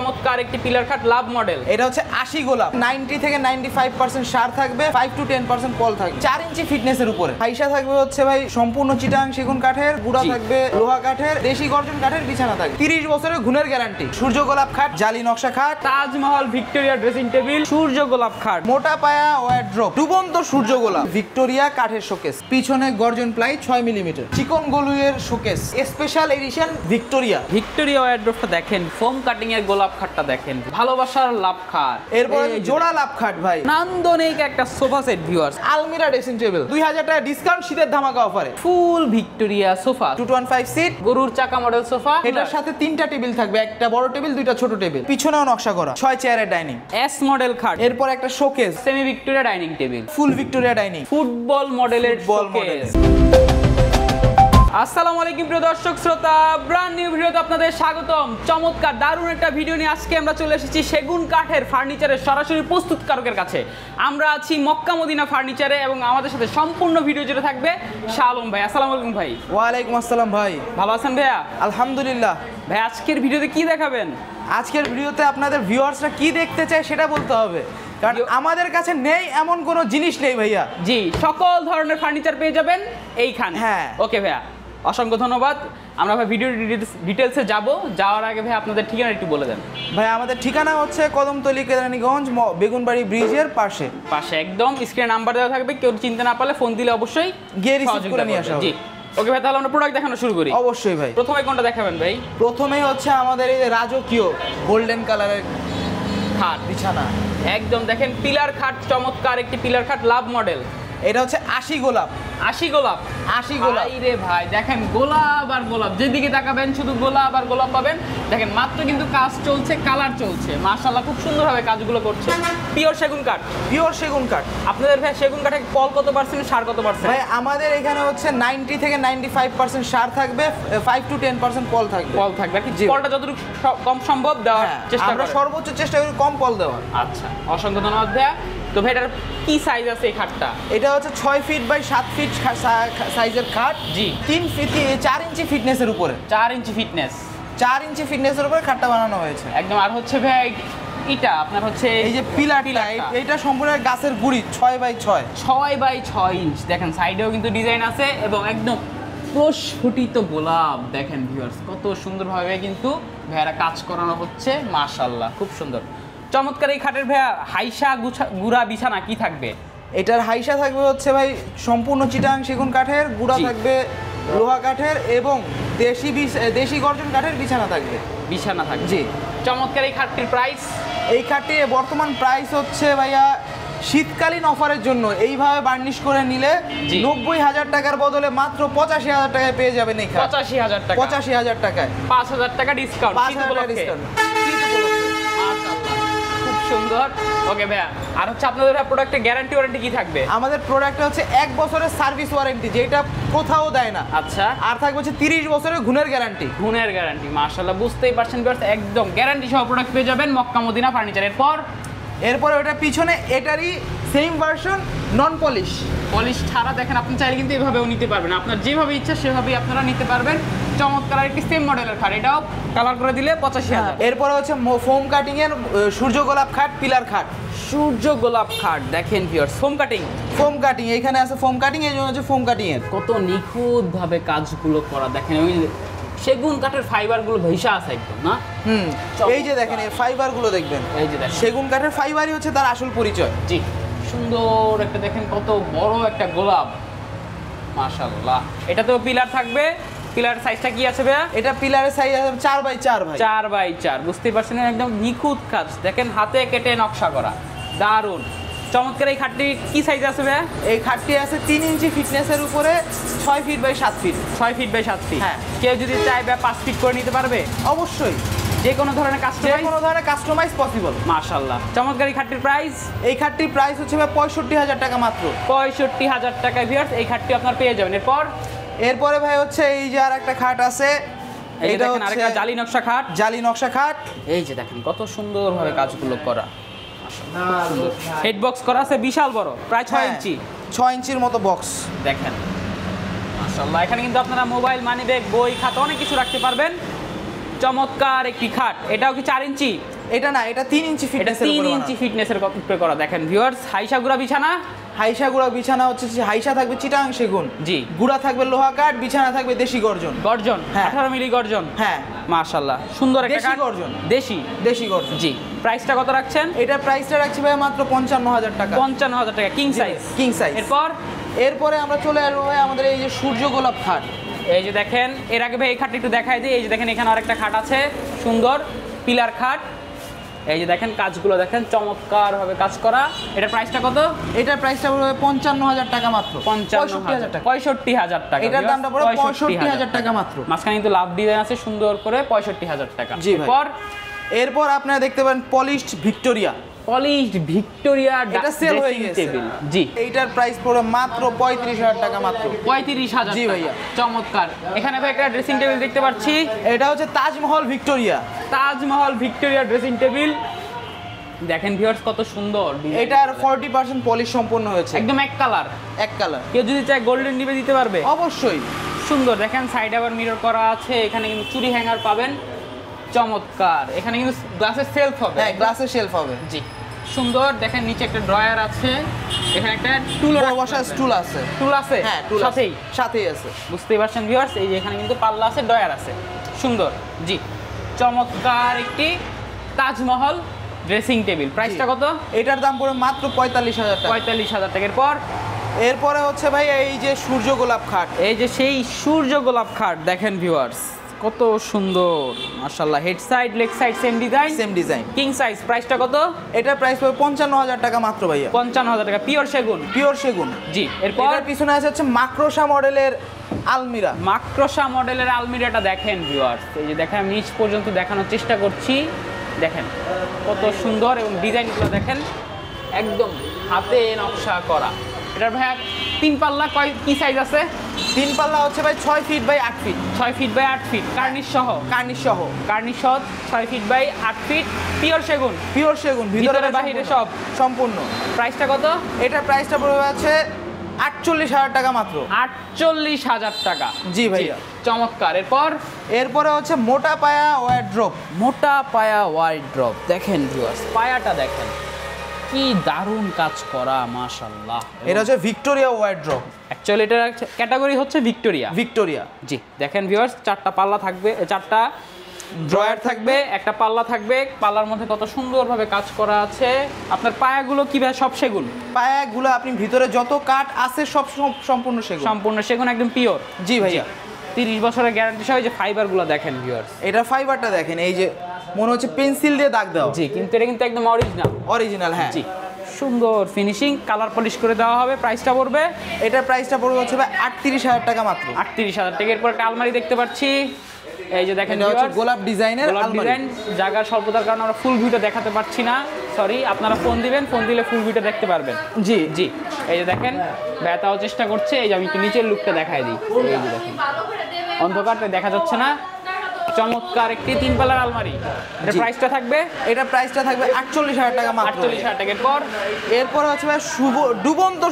চমৎকার একটি পিলার খাট লাভ মডেল। এটা হচ্ছে 80 গোলাপ, 90 থেকে 95% সার থাকবে, 5 to 10% পল থাকবে, 4 ইঞ্চি ফিটনেসের উপরে। ফাইসা থাকবে হচ্ছে ভাই সম্পূর্ণ চিটাং সেগুন কাঠের, গুড়া থাকবে লোহা কাঠের, দেশি গর্জন কাঠের বিছানা থাকবে, 30 বছরের গুণের গ্যারান্টি। সূর্য গোলাপ খাট, জালি নকশা খাট, তাজমহল ভিক্টোরিয়া ড্রেসিং টেবিল, সূর্য গোলাপ খাট, মোটা পায়া ওয়ার্ড্রপ, ডুবন্ত সূর্য গোলাপ, ভিক্টোরিয়া কাঠের শোকেস, পিছনে গর্জন প্লাই 6 মিলিমিটার, চিকন গলুয়ের showcase, special edition Victoria. Victoria ওয়ার্ড্রপটা দেখেন, ফোম কাটিং এর গোলাপ খাটটা দেখেন, ভালোবাসার লাভ খাট। এরপর জোড়া লাভ খাট ভাই, নান্দনিক একটা সোফা সেট ভিউয়ার্স, আলমিরা ড্রেসিং টেবিল, 2000 টাকা ডিসকাউন্ট শীতের ধামাকা অফারে, ফুল ভিক্টোরিয়া সোফা, 215 সিট, গরুর চাকা মডেল সোফা। এটার সাথে 3টা টেবিল থাকবে, একটা বড় টেবিল, 2টা ছোট টেবিল, পিছনেও নকশা করা, 6 চেয়ারের ডাইনিং, এস মডেল খাট। এরপর একটা showcase, semi Victoria dining table, full Victoria dining, football মডেলের শোকেস। আসসালামু আলাইকুম প্রিয় দর্শক শ্রোতা, ব্র্যান্ড নিউ ভিডিওতে আপনাদের স্বাগতম। চমৎকার দারুণ একটা ভিডিও নিয়ে আজকে আমরা চলে এসেছি সেগুন কাঠের ফার্নিচারের সরাসরি প্রস্তুতকারকের কাছে। আমরা আছি মক্কা মদিনা ফার্নিচারে এবং আমাদের সাথে সম্পূর্ণ ভিডিও জুড়ে থাকবে শাহ আলম ভাই। আসসালামু আলাইকুম ভাই। ওয়ালাইকুম আসসালাম ভাই। ভালো আছেন ভাইয়া? আলহামদুলিল্লাহ। ভাই আজকের ভিডিওতে কি দেখাবেন? আজকের ভিডিওতে আপনাদের ভিউয়ার্সরা কি দেখতে চায় সেটা বলতে হবে, কারণ আমাদের কাছে নেই এমন কোনো জিনিস নেই ভাইয়া। জি, সকল ধরনের ফার্নিচার পেয়ে যাবেন এইখানে। হ্যাঁ, ওকে ভাইয়া, অসংখ্য ধন্যবাদ। আমরা ভাই ভিডিও ডিটেলসে যাওয়ার আগে ভাই আপনাদের ঠিকানা একটু বলে দেন। ভাই আমাদের ঠিকানা হচ্ছে কদমতলী কেরানীগঞ্জ বেগুনবাড়ি ব্রিজের পাশে একদম স্ক্রিনে নাম্বার দেওয়া থাকবে, কেউ চিনতে না পারলে ফোন দিলে অবশ্যই গিয়ে রিসিভ করে নিয়ে আসা হবে। জি ওকে ভাই, তাহলে আমরা প্রোডাক্ট দেখানো শুরু করি। অবশ্যই ভাই। প্রথমে কোনটা দেখাবেন ভাই? প্রথমেই হচ্ছে আমাদের এই রাজকীয় গোল্ডেন কালারের খাট বিছানা, একদম দেখেন পিলার খাট, চমৎকার একটি পিলার খাট লাভ মডেল। এটা হচ্ছে 80 গোলাপ। 80 গোলাপ? 80 গোলাপ রে ভাই, দেখেন গোলাপ আর গোলাপ, যেদিকে তাকাবেন শুধু গোলাপ আর গোলাপ পাবেন। দেখেন মাত্র কিন্তু কাজ চলছে, কালার চলছে, মাশাআল্লাহ খুব সুন্দরভাবে কাজগুলো করছে। পিওর সেগুন কাঠ। পিওর সেগুন কাঠ। আপনাদের ভাই সেগুন কাঠে পল কত পার্সেন্ট, সার কত পার্সেন্ট? ভাই আমাদের এখানে হচ্ছে 90 থেকে 95% সার থাকবে, 5 to 10% পল থাকবে। পল থাকবে কি? পলটা যতটুকু কম সম্ভব দেওয়ার চেষ্টা আমরা সর্বোচ্চ চেষ্টা করি কম পল দেওয়ার। আচ্ছা, অসংখ্য ধন্যবাদ ভাইয়া। তো ভাই এটার কি সাইজ আছে এই খাটটা? এটা হচ্ছে 6 ফিট বাই 7 ফিট সাইজের খাট। জি। 3 ফিট 4 ইঞ্চি ফিটনেসের উপরে। 4 ইঞ্চি ফিটনেস। 4 ইঞ্চি ফিটনেসের উপরে খাটটা বানানো হয়েছে একদম। আর হচ্ছে ভাই এটা আপনার হচ্ছে এই যে পিলারটা, এটা সম্পূর্ণ গাছের গুড়ি, 6 বাই 6। 6 by 6 inch. দেখেন সাইডেও কিন্তু ডিজাইন আছে এবং একদম প্রস্ফুটিত গোলাপ। দেখেন ভিউয়ার্স কত সুন্দরভাবে কিন্তু ভাইয়ারা কাজ করানো হচ্ছে, মাশাআল্লাহ খুব সুন্দর। চমৎকার এই খাটের ভাইয়া হাইসা গুড়া বিছানা কি থাকবে? এটার হাইসা থাকবে হচ্ছে ভাই সম্পূর্ণ চিটাং সেগুন কাঠের, গুড়া থাকবে লোহা কাঠের এবং দেশি গর্জন কাঠের বিছানা থাকবে। জি। চমৎকার এই খাটটির প্রাইস? এই খাটটির বর্তমান প্রাইস হচ্ছে ভাইয়া শীতকালীন অফারের জন্য এইভাবে বার্নিশ করে নিলে 90,000 টাকার বদলে মাত্র 85,000 টাকায় পেয়ে যাবেন এই খাট। 85,000 টাকা? 85,000 টাকায় 5,000 টাকা ডিসকাউন্ট। 5,000 টাকা ডিসকাউন্ট। খুব সুন্দর। ওকে ভাইয়া, আর হচ্ছে আপনাদের প্রোডাক্টে গ্যারান্টি ওয়ারেন্টি কি থাকবে? আমাদের প্রোডাক্টে হচ্ছে 1 বছরের সার্ভিস ওয়ারেন্টি, যেটা কোথাও দেয় না। আচ্ছা। আর থাকবে হচ্ছে 30 বছরের গুণের গ্যারান্টি। গুণের গ্যারান্টি, মাশাআল্লাহ বুঝতেই পারছেন ভিউয়ার্স, একদম গ্যারান্টি সহ প্রোডাক্ট পেয়ে যাবেন মক্কা মদিনা ফার্নিচারের। এরপর ওটা পিছনে এটারই সেম ভার্সন নন পলিশ। পলিশ ছাড়া দেখেন, আপনি চাইলে কিন্তু এভাবেও নিতে পারবেন, আপনার যেভাবে ইচ্ছা সেভাবেই আপনারা নিতে পারবেন। চমৎকার একটি সেম মডেলের খাট, এটাও কালার করে দিলে 85,000। এরপর হচ্ছে ফোম কাটিং এর সূর্য গোলাপ খাট, পিলার খাট। সূর্য গোলাপ খাট দেখেন ভিউয়ার্স, ফোম কাটিং এখানে আছে ফোম কাটিং, এই জন্য হচ্ছে ফোম কাটিং এর কত নিখুঁতভাবে কাজগুলো করা। দেখেন ওই সেগুন কাঠের ফাইবারগুলো ভেসা আছে একদম, না? এই যে দেখেন এই ফাইবারগুলো দেখবেন, এই যে দেখেন সেগুন কাঠের ফাইবারই হচ্ছে তার আসল পরিচয়। জি, সুন্দর একটা দেখেন কত বড় একটা গোলাপ, মাশাআল্লাহ। এটা তো পিলার থাকবে। পিলার সাইজটা কি আছে ভাইয়া? এটা পিলারের সাইজ আছে 4 বাই 4 ভাই। 4 বাই 4, বুঝতেই পারছেন একদম নিখুঁত কাজ। দেখেন হাতে কেটে নকশা করা, দারুণ। চমৎকার এই খাটটি কি সাইজ আছে ভাইয়া? এই খাটটি আছে 3 ইঞ্চি ফিটনেসের উপরে, 6 feet by 7 feet. 6 feet by 7 feet. হ্যাঁ। কেউ যদি চায় 5 ফিট করে নিতে পারবে? অবশ্যই, যে কোনো ধরনের কাস্টমাইজ পসিবল। মাশাআল্লাহ। চমৎকার এই খাটটির প্রাইস? এই খাটটির প্রাইস হচ্ছে 65,000 টাকা মাত্র। 65,000 টাকা ভিউয়ার্স এই খাটটি আপনার পেয়ে যাবেন। এরপরে ভাই হচ্ছে এই যে আর একটা খাট আছে, এটা হচ্ছে আরেকটা জালি নকশা খাট। এই যে দেখেন কত সুন্দরভাবে কাজগুলো করা, হেড বক্স করা আছে বিশাল বড়, প্রায় 6 ইঞ্চি। 6 ইঞ্চির মতো বক্স দেখেন, মাশাআল্লাহ। এখানে কিন্তু আপনারা মোবাইল, মানি ব্যাগ, বই, খাতা অনেক কিছু রাখতে পারবেন। চমৎকার একটি খাট, এটাও কি 4 ইঞ্চি? এটা না, এটা 3 ইঞ্চি এটা ফিটনেসের 3 উপরে ইঞ্চি ফিটনেসের উপরে করা। দেখেন ভিউয়ার্স, হাইসা গুড়া বিছানা, হাইসা গুড়া বিছানা হচ্ছে হাইসা থাকবে চিটাং সেগুন, জি। গুড়া থাকবে লোহা কাঠ, বিছানা থাকবে দেশি গর্জন। গর্জন, হ্যাঁ। 18 মিলি গর্জন, হ্যাঁ মাশাআল্লাহ সুন্দর একটা দেশি কাঠ। গর্জন। দেশি গর্জন। জি। প্রাইসটা কত রাখছেন? এটা প্রাইসটা রাখছি ভাই মাত্র 55,000 টাকা। 55,000 টাকা, কিং সাইজ। King size. এরপরে আমরা চলে আসবো ভাই আমাদের এই যে সূর্য গোলাপ খাট। এই যে দেখেন, এর আগে ভাই এই খাটটা একটু দেখাই দিই। এই যে দেখেন এখানে আরেকটা খাট আছে, সুন্দর পিলার খাট। এই যে দেখেন কাজগুলো দেখেন, চমৎকার ভাবে কাজ করা। এটা প্রাইসটা কত? এটার প্রাইসটা পড়বে 55,000 টাকা মাত্র। 65,000 টাকা, 65,000 টাকা। এটার দামটা পড়বে 65,000 টাকা মাত্র। মাঝখানে কিন্তু লাভ ডিজাইন আছে সুন্দর করে, 65,000 টাকা। জি ভাই। এরপর আপনারা দেখতে পারেন পলিশড ভিক্টোরিয়া। পলিশড ভিক্টোরিয়া, এটা সেল হয়ে গেছে। জি। এইটার প্রাইস পড়বে মাত্র 35,000 টাকা মাত্র। 35,000 জি ভাইয়া। চমৎকার। এখানে ভাই একটা ড্রেসিং টেবিল দেখতে পাচ্ছি। এটা হচ্ছে Taj Mahal Victoria. Taj Mahal Victoria dressing table. দেখেন ভিউয়ার্স কত সুন্দর। এটার 40% পলিশ সম্পূর্ণ হয়েছে, একদম এক কালার। কেউ যদি চায় গোল্ডেন ডিবে দিতে পারবে অবশ্যই। সুন্দর। দেখেন সাইডে আবার মিরর করা আছে, এখানে কিন্তু চুরি হ্যাঙ্গার পাবেন। চমৎকার। এখানে কিন্তু গ্লাসের সেলফ হবে। হ্যাঁ, গ্লাসের শেলফ হবে। জি, সুন্দর। দেখেন নিচে একটা ড্রয়ার আছে, এখানে একটা বসার স্টুল আছে। টুল আছে, হ্যাঁ, সাথেই আছে। বুঝতেই পারছেন ভিউয়ার্স, এই যে এখানে কিন্তু পাল্লা আছে, ড্রয়ার আছে, সুন্দর। জি, চমৎকার একটি তাজমহল ড্রেসিং টেবিল। প্রাইসটা কত? এটার দাম পড়ে মাত্র 45,000 টাকা। 45,000 টাকার। এরপরে হচ্ছে ভাই এই যে সূর্য গোলাপ খাট। এই যে সেই সূর্য গোলাপ খাট, দেখেন ভিউয়ার্স কত সুন্দর মাশাআল্লাহ। Head side leg side same design, king size. প্রাইসটা কত? এটার প্রাইস পড়বে 55,000 টাকা মাত্র ভাইয়া। 55,000 টাকা, পিওর সেগুন। জি। এরপর পিছনে আছে হচ্ছে মাক্রোসা মডেলের আলমিরা। মাক্রোসা মডেলের আলমিরাটা দেখেন ভিউয়ার্স, এই যে দেখেন আমি নিচ পর্যন্ত দেখানোর চেষ্টা করছি। দেখেন কত সুন্দর, এবং ডিজাইনগুলো দেখেন একদম হাতে নকশা করা। এটার ভাই 3 পাল্লা কি সাইজ আছে? 3 পাল্লা হচ্ছে ভাই 6 feet by 8 feet. 6 feet by 8 feet, কার্নিশ সহ 6 ফিট বাই 8 ফিট, পিওর সেগুন, ভিতরে বাহিরে সব সম্পূর্ণ। প্রাইসটা কত? এটার প্রাইসটা পড়বে আছে 48,000 টাকা মাত্র। 48,000 টাকা। জি ভাইয়া, চমৎকার। এরপরে হচ্ছে মোটা পায়া ওয়ার্ড্রপ। দেখেন ভিউয়ার্স, পায়াটা দেখেন কি দারুণ কাজ করা, মাশাআল্লাহ। এটা হচ্ছে ভিক্টোরিয়া ওয়ার্ড্রপ। অ্যাকচুয়ালি এটার ক্যাটাগরি হচ্ছে ভিক্টোরিয়া। জি, দেখেন ভিউয়ার্স, 4টা পাল্লা থাকবে, 4টা ড্রয়ার থাকবে, একটা পাল্লা থাকবে। পাল্লার মধ্যে কত সুন্দরভাবে কাজ করা আছে। আপনার পায়াগুলো কি ভাই সব সেগুন? পায়াগুলো আপনি ভিতরে যত কাঠ আছে সব সম্পূর্ণ সেগুন, একদম পিওর। জি ভাইয়া। 30 বছরের গ্যারান্টি সহ। যে ফাইবারগুলো দেখেন ভিউয়ার্স, এটা ফাইবারটা দেখেন, এই যে মনে হচ্ছে পেন্সিল দিয়ে দাগ দেওয়া। জি, কিন্তু এটা কিন্তু একদম অরিজিনাল। হ্যাঁ, জি, সুন্দর ফিনিশিং, কালার পলিশ করে দেওয়া হবে। প্রাইসটা পড়বে? এটার প্রাইসটা পড়বে হচ্ছে 38,000 টাকা মাত্র। 38,000 টাকা। এরপর একটা আলমারি দেখতে পাচ্ছি, এই যে দেখেন গোলাপ ডিজাইনের আলমারি। জায়গার স্বল্পতার কারণে আমরা ফুল ভিউটা দেখাতে পারছি না, সরি। আপনারা ফোন দিবেন, ফোন দিলে ফুল ভিউটা দেখতে পারবেন। জি। এই যে দেখেন ব্যথাও চেষ্টা করছে। এই যে আমি একটু নিচের লুকটা দেখাই দিই। এই যে দেখেন অন্ধকারটা দেখা যাচ্ছে না। চমৎকার একটি 3 পাল্লার আলমারি। এর প্রাইসটা থাকবে? এটা প্রাইসটা থাকবে 48,000 টাকা মাত্র। 48,000 টাকা। এরপর হচ্ছে ভাই ডুবন্ত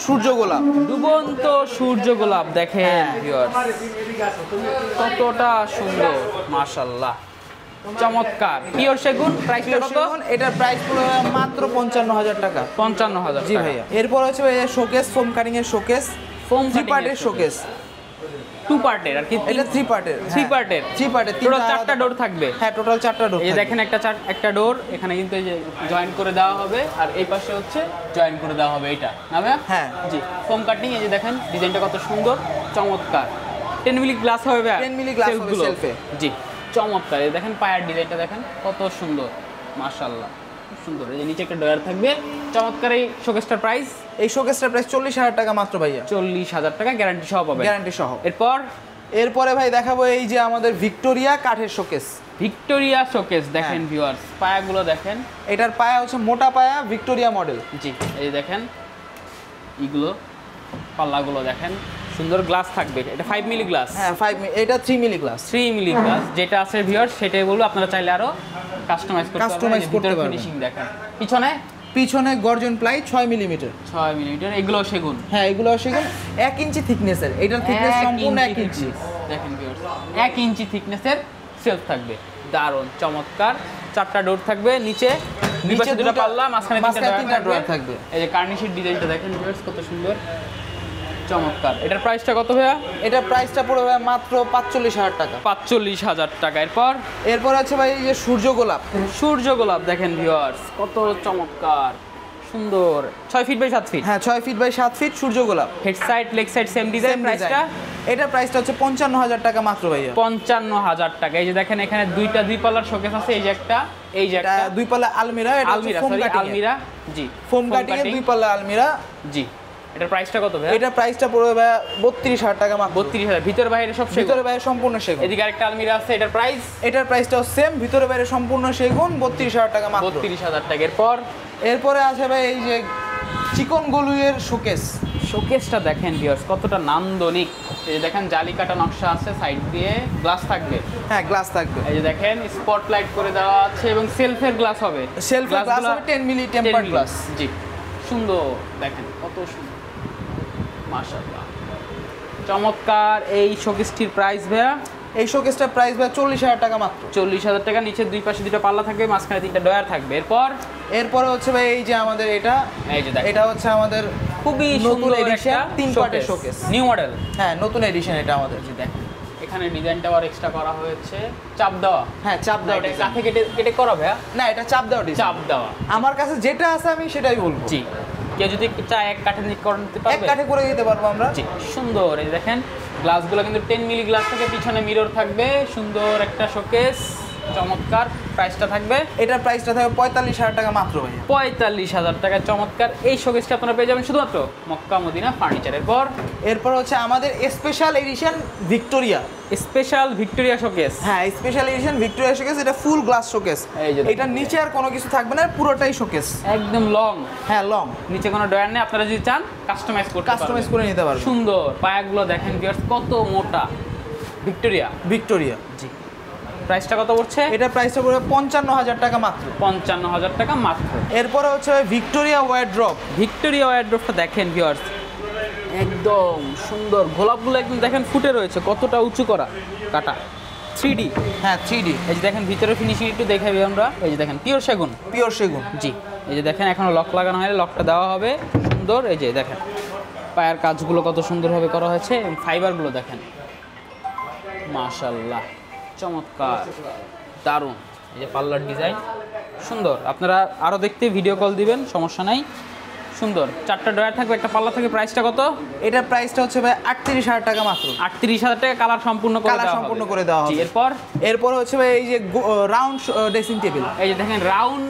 সূর্য গোলাপ। দেখেন ভিউয়ার্স কতটা সুন্দর, মাশাআল্লাহ, চমৎকার। পিওর সেগুন। প্রাইসটা কত? এটার প্রাইস পুরো মাত্র 55,000 টাকা। 55,000। জি ভাইয়া। এরপর হচ্ছে ভাই শোকেস, ফোম কাটিং এর শোকেস, 3 পার্টের শোকেস। 2 পার্টের আর কি, এটা 3 পার্টের। টোটাল 4টা ডোর থাকবে। হ্যাঁ, টোটাল 4টা ডোর। এই দেখেন একটা ডোর এখানে কিন্তু এই যে জয়েন করে দেওয়া হবে, আর এই পাশে হচ্ছে জয়েন করে দেওয়া হবে। এটা না ভাই? হ্যাঁ, জি। Foam cutting. এই যে দেখেন ডিজাইনটা কত সুন্দর, চমৎকার। 10 মিলি গ্লাস হবে ভাই, 10 মিলি গ্লাস হবে সেলফে। জি, চমৎকার। এই দেখেন পায়ার ডিজাইনটা দেখেন কত সুন্দর, মাশাআল্লাহ, খুব সুন্দর। এই যে নিচে একটা ডয়ার থাকবে। চমৎকার। এই শোকেসটার প্রাইস? এই শোকেসটার প্রাইস 40,000 টাকা মাত্র ভাইয়া। 40,000 টাকা, গ্যারান্টি সহ পাবেন। এরপরে ভাই দেখাবো এই যে আমাদের ভিক্টোরিয়া কাঠের শোকেস। দেখেন ভিউয়ার্স, পায়াগুলো দেখেন। এটার পায়া হচ্ছে মোটা পায়া, ভিক্টোরিয়া মডেল। জি, এই দেখেন এইগুলো পাল্লাগুলো দেখেন, সুন্দর গ্লাস থাকবে। এটা 5 মিলি গ্লাস। হ্যাঁ, 5 মিলি। এটা 3 মিলি গ্লাস। যেটা আছে ভিউয়ার্স সেটাই বলবো। আপনারা চাইলে আরো কাস্টমাইজ করতে পারবেন। ফিনিশিং দেখেন। পিছনে গর্জন প্লাই 6 মিলিমিটার। এগুলো সেগুন। হ্যাঁ, এগুলো সেগুন। 1 ইঞ্চি থিকনেসের। এটার থিকনেস সম্পূর্ণ 1 ইঞ্চি। দেখেন ভিউয়ার্স, 1 ইঞ্চি থিকনেসের সেলফ থাকবে। দারুন চমৎকার। 4টা ডোর থাকবে, নিচে দুই পাশে দুটো পাল্লা, মাঝখানে তিনটা ড্রয়ার থাকবে। এই যে কার্নিশের ডিজাইনটা দেখেন ভিউয়ার্স কত সুন্দর, চমৎকার। এটার প্রাইসটা কত ভাইয়া? এটা প্রাইসটা পড়বে ভাই মাত্র 45,000 টাকা। 45,000 টাকা। এরপর আছে ভাই এই যে সূর্য গোলাপ। সূর্য গোলাপ দেখেন ভিউয়ার্স কত চমৎকার সুন্দর, 6 ফিট বাই 7 ফিট। হ্যাঁ 6 ফিট বাই 7 ফিট সূর্য গোলাপ। Head side leg side same design. প্রাইসটা? এটা প্রাইসটা হচ্ছে 55,000 টাকা মাত্র ভাইয়া। 55,000 টাকা। এই যে দেখেন এখানে দুই পাল্লার শোকেস আছে, এই যে একটা, এই যে একটা দুই পাল্লা আলমিরা। এটা আলমিরা জি, ফোম কাটিং এর দুই পাল্লা আলমিরা জি। এটার প্রাইসটা কত ভাই? এটা প্রাইসটা পড়বে ভাই 32,000 টাকা মাত্র। 32,000 ভিতরে বাইরে সব সেগুন? ভিতরে বাইরে সম্পূর্ণ সেগুন। এদিকে আরেকটা আলমিরা আছে, এটার প্রাইস? এটার প্রাইসটাও সেম, ভিতরে বাইরে সম্পূর্ণ সেগুন, 32,000 টাকা মাত্র। 32,000 টাকা। এরপরে আছে ভাই এই যে চিকন গলুয়ের শোকেস। শোকেসটা দেখেন ভিউয়ার্স কতটা নান্দনিক। এই যে দেখেন জালি কাটা নকশা আছে, সাইড দিয়ে গ্লাস থাকবে। হ্যাঁ গ্লাস থাকবে। এই যে দেখেন স্পটলাইট করে দেওয়া আছে এবং সেলফের গ্লাস হবে। সেলফের গ্লাস হবে 10 মিলি টেম্পারড গ্লাস। জি সুন্দর, দেখেন কত সুন্দর মাশাআল্লাহ চমৎকার। এই শোকেসটির প্রাইস ভাইয়া? এই শোকেসটার প্রাইস ভাই 40,000 টাকা মাত্র। 40,000 টাকা। নিচে দুই পাশে দুটো পাল্লা থাকবে, মাঝখানে 3টা ডয়ার থাকবে। এরপরে হচ্ছে ভাই এই যে আমাদের এটা, এই যে দেখেন এটা হচ্ছে আমাদের খুবই নতুন সুন্দর এডিশন একটা 3 পার্টের শোকেস, নিউ মডেল। হ্যাঁ নতুন এডিশন এটা আমাদের। জি দেখেন এখানে ডিজাইনটা আর এক্সট্রা করা হয়েছে, চাপ দেওয়া। হ্যাঁ চাপ দেওয়া। এটা কাঠে কেটে করা ভাইয়া? না এটা চাপ দেওয়া ডিজাইন। চাপ দেওয়া। আমার কাছে যেটা আছে আমি সেটাই বলবো। জি, কেউ যদি চায় এক কাঠে করে নিতে এক পারবে? কাঠে করে দিতে পারবো আমরা। জি সুন্দর। এই দেখেন গ্লাসগুলো কিন্তু 10 মিলি গ্লাস থাকে, পিছনে মিরর থাকবে, সুন্দর একটা শোকেস, চমৎকার। প্রাইসটা থাকবে? এটার প্রাইসটা থাকবে 45,000 টাকা মাত্র ভাই। 45,000 টাকা। চমৎকার। এই শোকেসটা আপনারা পেয়ে যাবেন শুধুমাত্র মক্কা মদিনা ফার্নিচারের। এরপর হচ্ছে আমাদের special edition Victoria. Special Victoria showcase. হ্যাঁ স্পেশাল এডিশন ভিক্টোরিয়া শোকেস। এটা ফুল গ্লাস শোকেস। এই যে এটা নিচে আর কোনো কিছু থাকবে না, পুরোটাই শোকেস, একদম লং। হ্যাঁ লং। নিচে কোনো ডয়ার নেই, আপনারা যদি চান কাস্টমাইজ কাস্টমাইজ করে নিতে পারবেন। সুন্দর। পায়াগুলো দেখেন ভিউয়ার্স কত মোটা। ভিক্টোরিয়া জি। প্রাইসটা কত পড়ছে? এটা প্রাইসটা পড়বে 55,000 টাকা মাত্র। 55,000 টাকা মাত্র। এরপরে হচ্ছে ভিক্টোরিয়া ওয়ারড্রপ। ভিক্টোরিয়া ওয়ারড্রপটা দেখেন ভিউয়ার্স একদম সুন্দর। গোলাপগুলো একদম দেখেন ফুটে রয়েছে, কতটা উঁচু করা কাটা, 3D। হ্যাঁ 3D। এই যে দেখেন ভিতরে ফিনিশিং একটু দেখাবি আমরা। এই যে দেখেন পিওর সেগুন। জি। এই যে দেখেন এখনো লক লাগানো হয়নি, লকটা দেওয়া হবে সুন্দর। এই যে দেখেন পায়ের কাজগুলো কত সুন্দরভাবে করা হয়েছে এবং ফাইবারগুলো দেখেন মাশাআল্লাহ চমৎকার, দারুণ। এই যে পাল্লার ডিজাইন সুন্দর। আপনারা আরও দেখতে ভিডিও কল দিবেন, সমস্যা নাই। সুন্দর। 4টা ডয়ার থাকবে, একটা পাল্লা থাকবে। প্রাইসটা কত? এটার প্রাইসটা হচ্ছে ভাই 38,000 টাকা মাত্র। 38,000 টাকা। কালার সম্পূর্ণ করে দেওয়া হবে। এরপর হচ্ছে ভাই এই যে রাউন্ড ড্রেসিং টেবিল। এই যে দেখেন রাউন্ড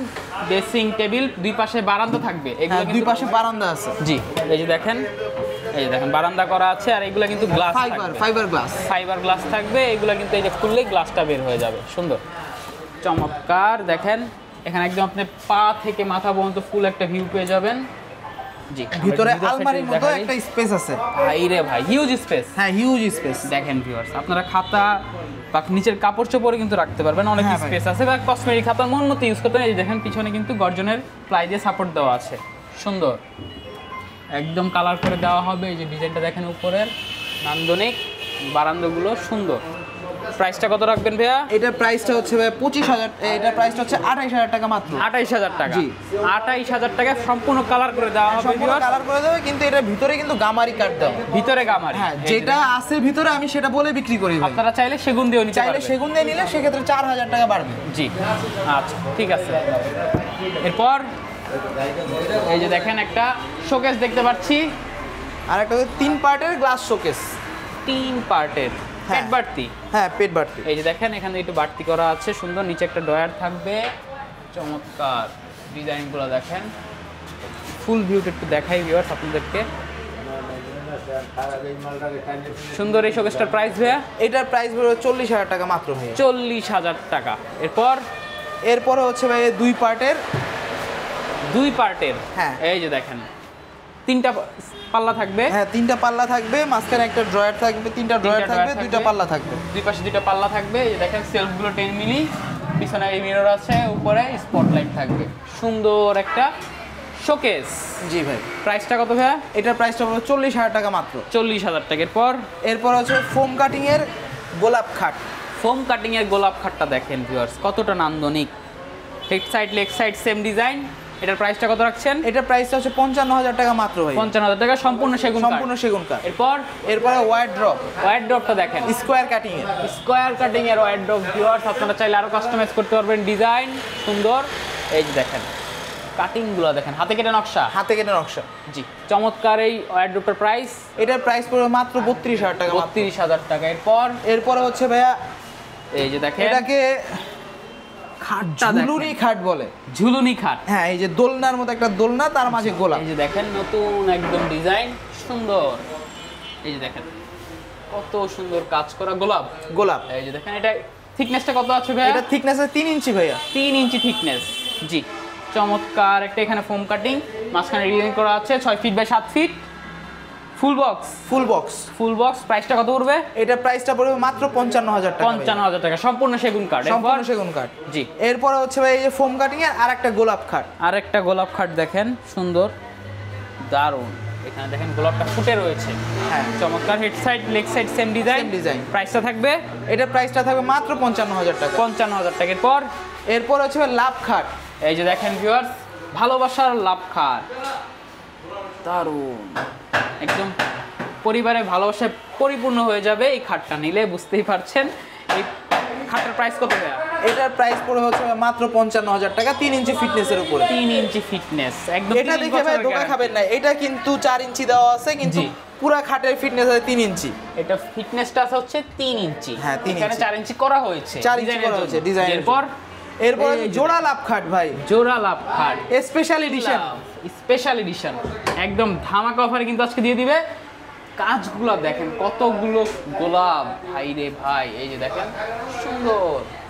ড্রেসিং টেবিল, দুই পাশে বারান্দা থাকবে। এগুলো দুই পাশে বারান্দা আছে। জি। এই যে দেখেন বারান্দা করা আছে, আর এগুলো কিন্তু গ্লাস ফাইবার গ্লাস থাকবে। এগুলো কিন্তু এই যে খুললেই গ্লাসটা বের হয়ে যাবে। সুন্দর চমৎকার। দেখেন এখানে একদম আপনি পা থেকে মাথা পর্যন্ত ফুল একটা ভিউ পেয়ে যাবেন। জি। ভিতরে আলমারির মতো একটা স্পেস আছে। ভাই হিউজ স্পেস। হ্যাঁ হিউজ স্পেস। দেখেন ভিউয়ার্স আপনারা খাতা বা নিচের কাপড় চোপড় কিন্তু রাখতে পারবেন, অনেক স্পেস আছে। বা কসমেটিক খাতা মন মতো ইউজ করতে পারেন। এই দেখেন পিছনে কিন্তু গর্জনের প্লাই দিয়ে সাপোর্ট দেওয়া আছে, সুন্দর একদম কালার করে দেওয়া হবে। এই যে ডিজাইনটা দেখেন উপরের নান্দনিক, বারান্দাগুলো সুন্দর। প্রাইসটা কত রাখবেন ভাইয়া? এটার প্রাইসটা হচ্ছে ভাই 25,000। এটার প্রাইসটা হচ্ছে 28,000 টাকা মাত্র। 28,000 টাকা। জি। 28,000 টাকা সম্পূর্ণ কালার করে দেওয়া হবে। কালার করে দেবে, কিন্তু এটার ভিতরে কিন্তু গামারি কাট দেওয়া। ভিতরে গামারি। হ্যাঁ যেটা আছে ভিতরে আমি সেটা বলে বিক্রি করি ভাই। আপনারা চাইলে সেগুন দিয়েও নিতে পারবেন। চাইলে সেগুন দিয়ে নিলে সেক্ষেত্রে 4,000 টাকা বাড়বে। জি আচ্ছা ঠিক আছে। এরপর এই যে দেখেন একটা শোকেস দেখতে পাচ্ছি, আর একটা 3 পার্টের গ্লাস শোকেস। 3 পার্টের পেট বাড়তি। হ্যাঁ পেট বাড়তি। এই যে দেখেন এখানে একটু বাড়তি করা আছে সুন্দর, নিচে একটা ডয়ার থাকবে, চমৎকার ডিজাইনগুলো দেখেন। ফুল ভিউটা একটু দেখাই ভিউয়ার্স আপনাদেরকে। সুন্দর এই শোকেসটার প্রাইস ভাইয়া? এটার প্রাইস হলো 40,000 টাকা মাত্র ভাই। 40,000 টাকা। এরপরে হচ্ছে ভাই 2 পার্টের। হ্যাঁ এই যে দেখেন 3টা পাল্লা থাকবে। হ্যাঁ 3টা পাল্লা থাকবে, মাঝখানে একটা ড্রয়ার থাকবে, 3টা ড্রয়ার থাকবে, 2টা পাল্লা থাকবে। দুই পাশে 2টা পাল্লা থাকবে। এই যে দেখেন সেলফগুলো 10 মিলি, পিছনে এই মিরর আছে, উপরে স্পটলাইট থাকবে, সুন্দর একটা শোকেস। জি ভাই। প্রাইসটা কত ভাইয়া? এটার প্রাইসটা হলো 40,000 টাকা মাত্র। 40,000 টাকা। এরপর হচ্ছে ফোম কাটিং এর গোলাপ খাট। ফোম কাটিং এর গোলাপ খাটটা দেখেন ভিউয়ার্স, কতটা নান্দনিক। Head side leg side same design. এটার প্রাইসটা কত রাখছেন? এটার প্রাইসটা হচ্ছে 55,000 টাকা মাত্র ভাই। 55,000 টাকা সম্পূর্ণ সেগুন কাঠ। সম্পূর্ণ সেগুন কাঠ। এরপরে ওয়ার্ড্রপ। ওয়ার্ড্রপটা দেখেন, স্কোয়ার কাটিং এর। স্কোয়ার কাটিং এর ওয়ার্ড্রপ ভিউয়ার্স, আপনারা চাইলে আরো কাস্টমাইজ করতে পারবেন ডিজাইন সুন্দর। এই যে দেখেন কাটিং গুলো দেখেন, হাতে কেটে নকশা। হাতে কেটে নকশা। জি, চমৎকার এই ওয়ার্ড্রপের প্রাইস। এটার প্রাইস পড়বে মাত্র 32,000 টাকা। 32,000 টাকা। এরপরে হচ্ছে ভাইয়া এই যে দেখেন, এটাকে খাটটা ঝুলুনি খাট বলে। ঝুলুনি খাট। হ্যাঁ, এই যে দোলনার মতো একটা দোলনা, তার মাঝে গোলাপ। এই যে দেখেন নতুন একদম ডিজাইন সুন্দর। এই যে দেখেন কত সুন্দর কাজ করা গোলাপ। গোলাপ। এই যে দেখেন এটা থিকনেসটা কত আছে ভাই? এটা থিকনেস আছে 3 ইঞ্চি ভাইয়া। 3 ইঞ্চি থিকনেস। জি, চমৎকার একটা এখানে ফোম কাটিং, মাঝখানে ডিজাইন করা আছে 6 feet by 7 feet. Full box. প্রাইসটা কত পড়বে? এটা প্রাইসটা পড়বে মাত্র 55,000 টাকা। 55,000 টাকা সম্পূর্ণ সেগুন কাঠ। সম্পূর্ণ সেগুন কাঠ। জি। এরপরে হচ্ছে ভাই এই যে ফোম কাটিং এর আরেকটা গোলাপ খাট। আরেকটা গোলাপ খাট দেখেন সুন্দর দারুণ। এখানে দেখেন গোলাপটা ফুটে রয়েছে। হ্যাঁ, চমৎকার। Head side leg side same design. প্রাইসটা থাকবে? এটা প্রাইসটা থাকবে মাত্র 55,000 টাকা। 55,000 টাকা। এরপর হচ্ছে ভাই লাভ খাট। এই যে দেখেন ভিউয়ার্স, ভালোবাসার লাভ খাট দারুণ, একদম পরিবারের ভালোবাসায় পরিপূর্ণ হয়ে যাবে এই খাটটা নিলে, বুঝতেই পারছেন। এই খাটের প্রাইস কত ভাইয়া? এটার প্রাইস পড়বে হচ্ছে মাত্র 55,000 টাকা। 3 ইঞ্চি ফিটনেসের উপরে। 3 ইঞ্চি ফিটনেস একদম। এটা দেখে ভাই ধোকা খাবেন না, এটা কিন্তু 4 ইঞ্চি দেওয়া আছে, কিন্তু পুরা খাটের ফিটনেস আছে 3 ইঞ্চি। এটা ফিটনেসটা আছে হচ্ছে 3 ইঞ্চি। হ্যাঁ, 3 ইঞ্চি। এখানে 4 ইঞ্চি করা হয়েছে। 4 ইঞ্চি করা হয়েছে ডিজাইন। এরপর জোড়া লাভ খাট ভাই। জোড়া লাভ খাট স্পেশাল এডিশন। একদম ধামাকা অফারে কিন্তু আজকে দিয়ে দিবে। কাজগুলো দেখেন কতগুলো গোলাপ ভাই রে ভাই। এই যে দেখেন সুন্দর